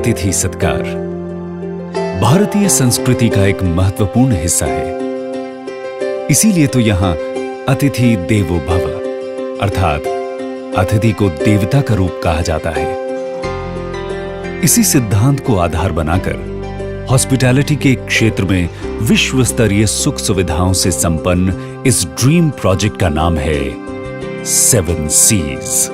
अतिथि सत्कार भारतीय संस्कृति का एक महत्वपूर्ण हिस्सा है। इसीलिए तो यहाँ अतिथि देवो भव अर्थात अतिथि को देवता का रूप कहा जाता है। इसी सिद्धांत को आधार बनाकर हॉस्पिटैलिटी के क्षेत्र में विश्व स्तरीय सुख सुविधाओं से संपन्न इस ड्रीम प्रोजेक्ट का नाम है 7 Cs।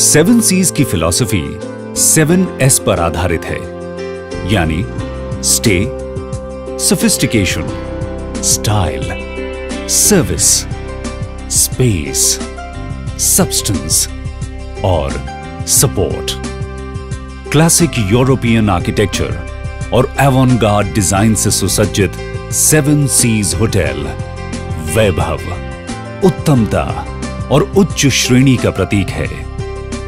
7 Cs की फिलॉसफी 7S पर आधारित है, यानी stay, sophistication, style, service, space, substance और सपोर्ट। क्लासिक यूरोपियन आर्किटेक्चर और एवॉनगार्ड डिजाइन से सुसज्जित 7 Cs होटल वैभव, उत्तमता और उच्च श्रेणी का प्रतीक है।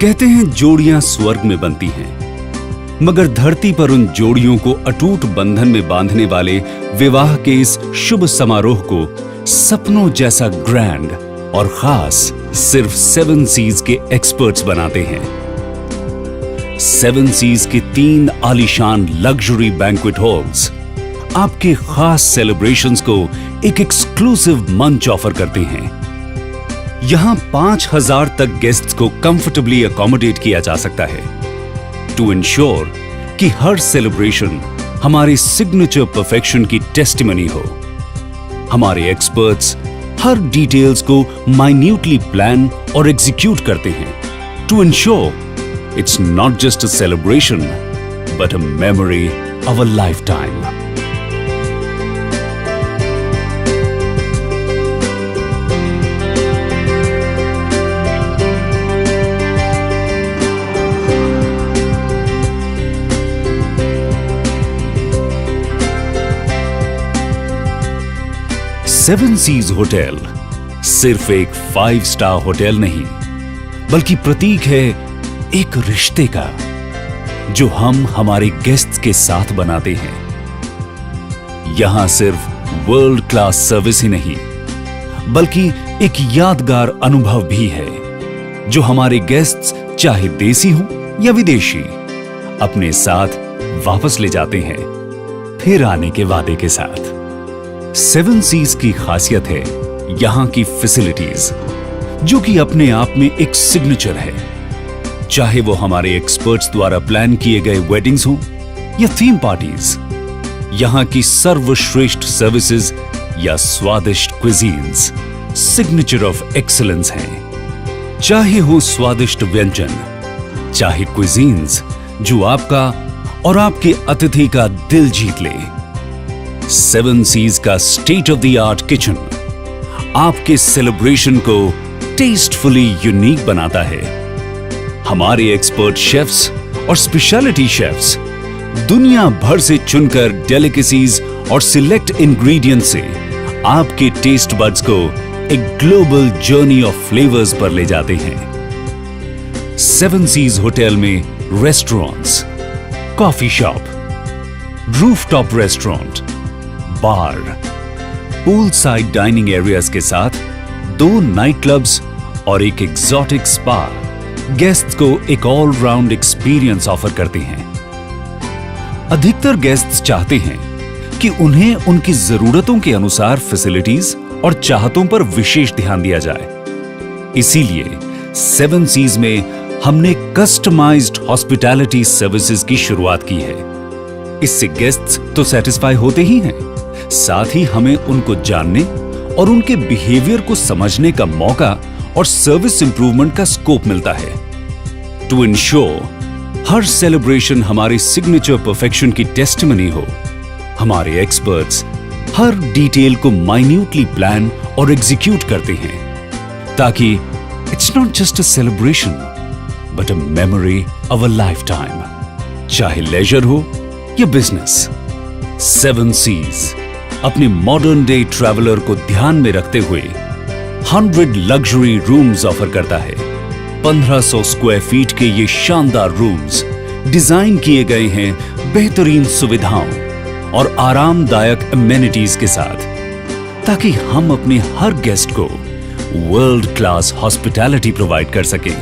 कहते हैं जोड़ियां स्वर्ग में बनती हैं, मगर धरती पर उन जोड़ियों को अटूट बंधन में बांधने वाले विवाह के इस शुभ समारोह को सपनों जैसा ग्रैंड और खास सिर्फ 7 Cs के एक्सपर्ट्स बनाते हैं। 7 Cs के 3 आलीशान लग्जरी बैंक्वेट हॉल्स आपके खास सेलिब्रेशंस को एक एक्सक्लूसिव मंच ऑफर करते हैं। यहां 5000 तक गेस्ट्स को कंफर्टेबली अकोमोडेट किया जा सकता है, टू इंश्योर कि हर सेलिब्रेशन हमारे सिग्नेचर परफेक्शन की टेस्टिमनी हो। हमारे एक्सपर्ट्स हर डिटेल्स को माइन्यूटली प्लान और एग्जीक्यूट करते हैं, to ensure it's not just a celebration but a memory of a lifetime. Seven seas hotel सिर्फ एक 5 स्टार होटल नहीं, बल्कि प्रतीक है एक रिश्ते का जो हम हमारे गेस्ट्स के साथ बनाते हैं। यहां सिर्फ वर्ल्ड क्लास सर्विस ही नहीं, बल्कि एक यादगार अनुभव भी है जो हमारे गेस्ट्स चाहे देसी हो या विदेशी अपने साथ वापस ले जाते हैं, फिर आने के वादे के साथ। 7 Cs की खासियत है यहां की फैसिलिटीज, जो कि अपने आप में एक सिग्नेचर है। चाहे वो हमारे एक्सपर्ट्स द्वारा प्लान किए गए वेडिंग्स हो या थीम पार्टीज, यहां की सर्वश्रेष्ठ सर्विसेज या स्वादिष्ट क्विजीन्स सिग्नेचर ऑफ एक्सीलेंस हैं। चाहे हो स्वादिष्ट व्यंजन, चाहे क्विजीन्स जो आपका और आपके अतिथि का दिल जीत ले, 7 Cs का state of the art kitchen आपके सेलिब्रेशन को टेस्टफुली यूनिक बनाता है। हमारे एक्सपर्ट शेफ्स और स्पेशलिटी शेफ्स दुनिया भर से चुनकर डेलिकेसीज और सिलेक्ट इंग्रेडिएंट से आपके टेस्ट बड्स को एक ग्लोबल जर्नी ऑफ फ्लेवर्स पर ले जाते हैं। 7 Cs होटल में restaurants, coffee shop, rooftop restaurant, bar, pool side dining areas के साथ 2 नाइट क्लब्स और एक एग्जॉटिक स्पा गेस्ट्स को एक ऑल राउंड एक्सपीरियंस ऑफर करते हैं। अधिकतर गेस्ट्स चाहते हैं कि उन्हें उनकी जरूरतों के अनुसार फैसिलिटीज और चाहतों पर विशेष ध्यान दिया जाए। इसीलिए 7 Cs में हमने कस्टमाइज्ड हॉस्पिटैलिटी सर्विसेज की शुरुआत की है। इससे गेस्ट्स तो सेटिस्फाई होते ही हैं, साथ ही हमें उनको जानने और उनके बिहेवियर को समझने का मौका और सर्विस इंप्रूवमेंट का स्कोप मिलता है। टू इंश्योर हर सेलिब्रेशन हमारे सिग्नेचर परफेक्शन की टेस्टिमनी हो, हमारे एक्सपर्ट्स हर डिटेल को माइन्यूटली प्लान और एग्जीक्यूट करते हैं, ताकि it's not just a celebration but a memory of a life time. चाहे लेजर हो या बिजनेस, 7 Cs अपने मॉडर्न डे ट्रैवलर को ध्यान में रखते हुए 100 लग्जरी रूम्स ऑफर करता है। 1500 स्क्वायर फीट के ये शानदार रूम्स डिजाइन किए गए हैं बेहतरीन सुविधाओं और आरामदायक अमेनिटीज के साथ, ताकि हम अपने हर गेस्ट को वर्ल्ड क्लास हॉस्पिटैलिटी प्रोवाइड कर सकें।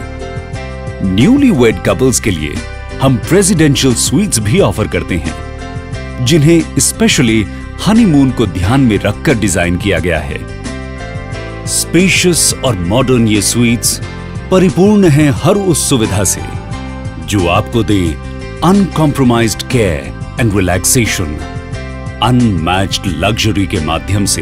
न्यूली वेड कपल्स के लिए हम प्रेसिडेंशियल स्वीट्स भी ऑफर करते हैं, जिन्हें स्पेशली हनीमून को ध्यान में रखकर डिजाइन किया गया है। स्पेशियस और मॉडर्न ये स्वीट्स परिपूर्ण हैं हर उस सुविधा से जो आपको दे uncompromised care and relaxation, unmatched luxury के माध्यम से